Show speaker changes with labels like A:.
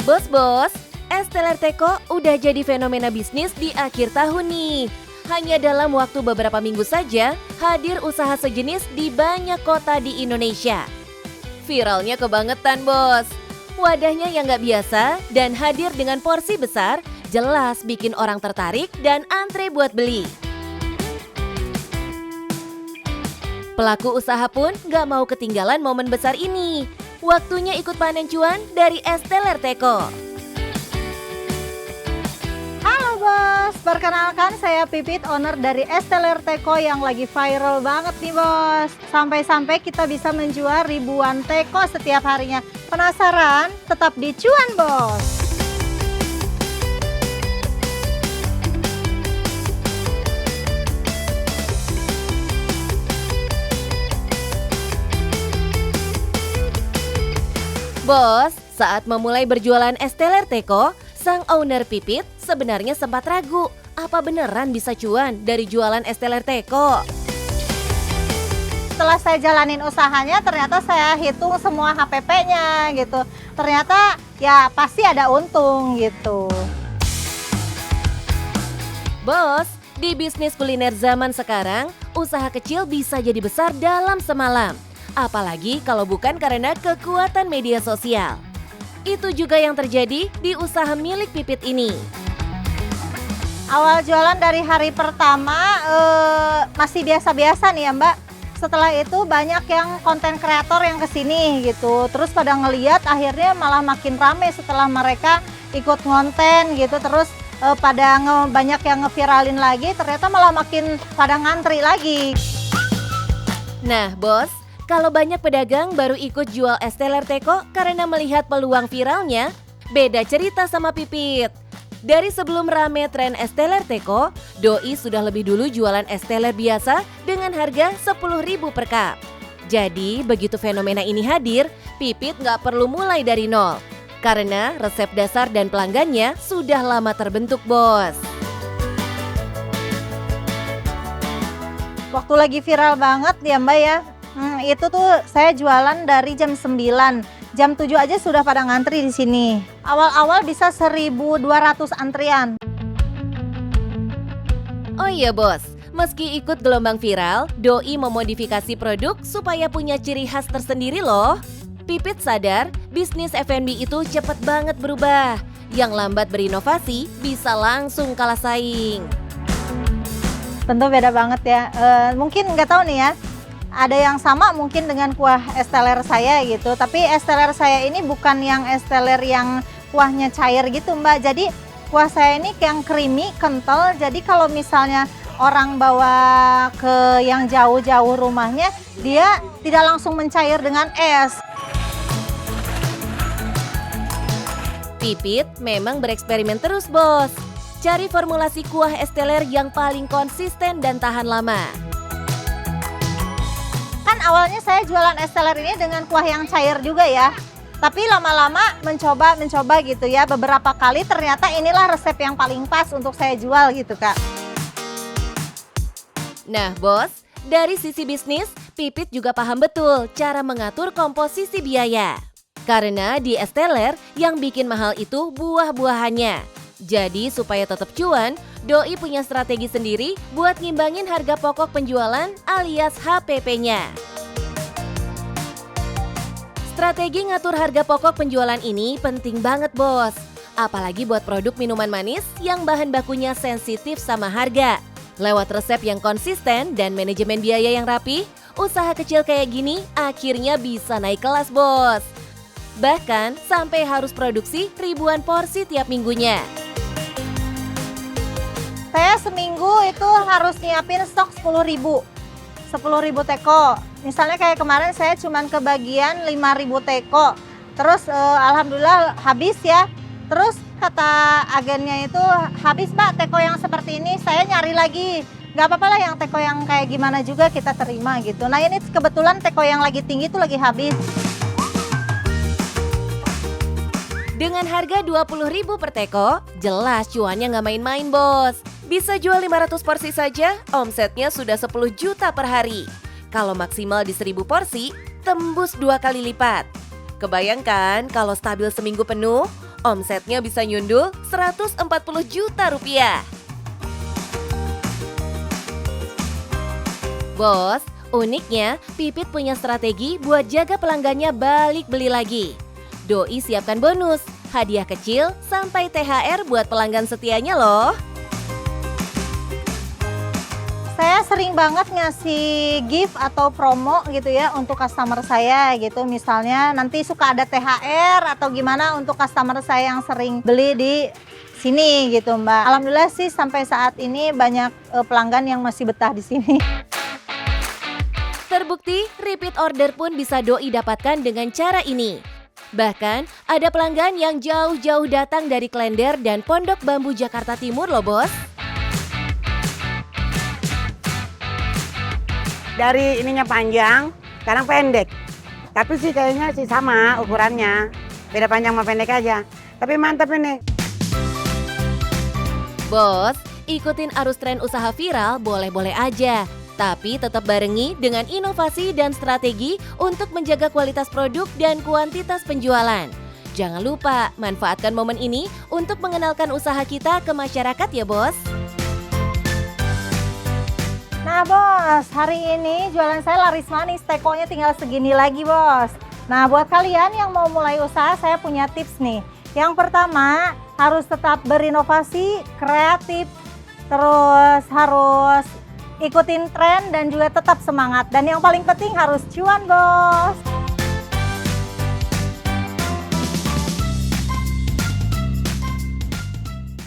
A: Bos-bos, es teler teko udah jadi fenomena bisnis di akhir tahun nih. Hanya dalam waktu beberapa minggu saja, hadir usaha sejenis di banyak kota di Indonesia. Viralnya kebangetan, bos. Wadahnya yang nggak biasa dan hadir dengan porsi besar, jelas bikin orang tertarik dan antre buat beli. Pelaku usaha pun nggak mau ketinggalan momen besar ini. Waktunya ikut panen cuan dari es teler teko.
B: Halo bos, perkenalkan saya Pipit, owner dari es teler teko yang lagi viral banget nih bos. Sampai-sampai kita bisa menjual ribuan teko setiap harinya. Penasaran? Tetap di cuan bos.
A: Bos, saat memulai berjualan es teler teko, sang owner Pipit sebenarnya sempat ragu, apa beneran bisa cuan dari jualan es teler teko?
B: Setelah saya jalanin usahanya, ternyata saya hitung semua HPP-nya gitu. Ternyata ya pasti ada untung gitu.
A: Bos, di bisnis kuliner zaman sekarang, usaha kecil bisa jadi besar dalam semalam. Apalagi kalau bukan karena kekuatan media sosial. Itu juga yang terjadi di usaha milik Pipit ini.
B: Awal jualan dari hari pertama masih biasa-biasa nih ya Mbak. Setelah itu banyak yang konten kreator yang kesini gitu. Terus pada ngeliat akhirnya malah makin rame setelah mereka ikut ngonten gitu. Terus banyak yang ngeviralin lagi, ternyata malah makin pada ngantri lagi.
A: Nah bos, kalau banyak pedagang baru ikut jual es teler teko karena melihat peluang viralnya, beda cerita sama Pipit. Dari sebelum rame tren es teler teko, Doi sudah lebih dulu jualan es teler biasa dengan harga 10.000 per cup. Jadi begitu fenomena ini hadir, Pipit nggak perlu mulai dari nol. Karena resep dasar dan pelanggannya sudah lama terbentuk bos.
B: Waktu lagi viral banget ya Mbak ya. Itu tuh saya jualan dari jam 9, jam 7 aja sudah pada ngantri di sini. Awal-awal bisa 1.200 antrian.
A: Oh iya bos, meski ikut gelombang viral, Doi memodifikasi produk supaya punya ciri khas tersendiri loh. Pipit sadar, bisnis F&B itu cepet banget berubah. Yang lambat berinovasi bisa langsung kalah saing.
B: Tentu beda banget ya. Mungkin nggak tahu nih ya. Ada yang sama mungkin dengan kuah es teler saya gitu, tapi es teler saya ini bukan yang es teler yang kuahnya cair gitu Mbak. Jadi kuah saya ini yang creamy, kental, jadi kalau misalnya orang bawa ke yang jauh-jauh rumahnya, dia tidak langsung mencair dengan es.
A: Pipit memang bereksperimen terus bos. Cari formulasi kuah es teler yang paling konsisten dan tahan lama.
B: Awalnya saya jualan es teler ini dengan kuah yang cair juga ya. Tapi lama-lama mencoba gitu ya. Beberapa kali ternyata inilah resep yang paling pas untuk saya jual gitu Kak.
A: Nah bos, dari sisi bisnis, Pipit juga paham betul cara mengatur komposisi biaya. Karena di es teler yang bikin mahal itu buah-buahannya. Jadi supaya tetap cuan, Doi punya strategi sendiri buat ngimbangin harga pokok penjualan alias HPP-nya. Strategi ngatur harga pokok penjualan ini penting banget bos. Apalagi buat produk minuman manis yang bahan bakunya sensitif sama harga. Lewat resep yang konsisten dan manajemen biaya yang rapi, usaha kecil kayak gini akhirnya bisa naik kelas bos. Bahkan sampai harus produksi ribuan porsi tiap minggunya.
B: Saya seminggu itu harus nyiapin stok 10.000 teko. Misalnya kayak kemarin saya cuman kebagian 5.000 teko. Terus alhamdulillah habis ya. Terus kata agennya itu, habis Mbak teko yang seperti ini, saya nyari lagi. Gak apa-apa lah yang teko yang kayak gimana juga kita terima gitu. Nah ini kebetulan teko yang lagi tinggi itu lagi habis.
A: Dengan harga 20.000 per teko, jelas cuannya nggak main-main bos. Bisa jual 500 porsi saja, omsetnya sudah 10 juta per hari. Kalau maksimal di 1.000 porsi, tembus 2 kali lipat. Kebayangkan kalau stabil seminggu penuh, Omsetnya bisa nyundul 140 juta rupiah. Bos, uniknya Pipit punya strategi buat jaga pelanggannya balik beli lagi. Doi siapkan bonus, hadiah kecil sampai THR buat pelanggan setianya loh.
B: Saya sering banget ngasih gift atau promo gitu ya untuk customer saya gitu. Misalnya nanti suka ada THR atau gimana untuk customer saya yang sering beli di sini gitu Mbak. Alhamdulillah sih sampai saat ini banyak pelanggan yang masih betah di sini.
A: Terbukti, repeat order pun bisa Doi dapatkan dengan cara ini. Bahkan, ada pelanggan yang jauh-jauh datang dari Klender dan Pondok Bambu Jakarta Timur loh bos.
C: Dari ininya panjang, sekarang pendek. Tapi sih kayaknya sih sama ukurannya. Beda panjang sama pendek aja. Tapi mantap ini.
A: Bos, ikutin arus tren usaha viral boleh-boleh aja. Tapi tetap barengi dengan inovasi dan strategi untuk menjaga kualitas produk dan kuantitas penjualan. Jangan lupa manfaatkan momen ini untuk mengenalkan usaha kita ke masyarakat ya bos.
B: Nah bos, hari ini jualan saya laris manis, tekonya tinggal segini lagi bos. Nah buat kalian yang mau mulai usaha, saya punya tips nih. Yang pertama, harus tetap berinovasi, kreatif, terus harus ikutin tren dan juga tetap semangat. Dan yang paling penting harus cuan bos.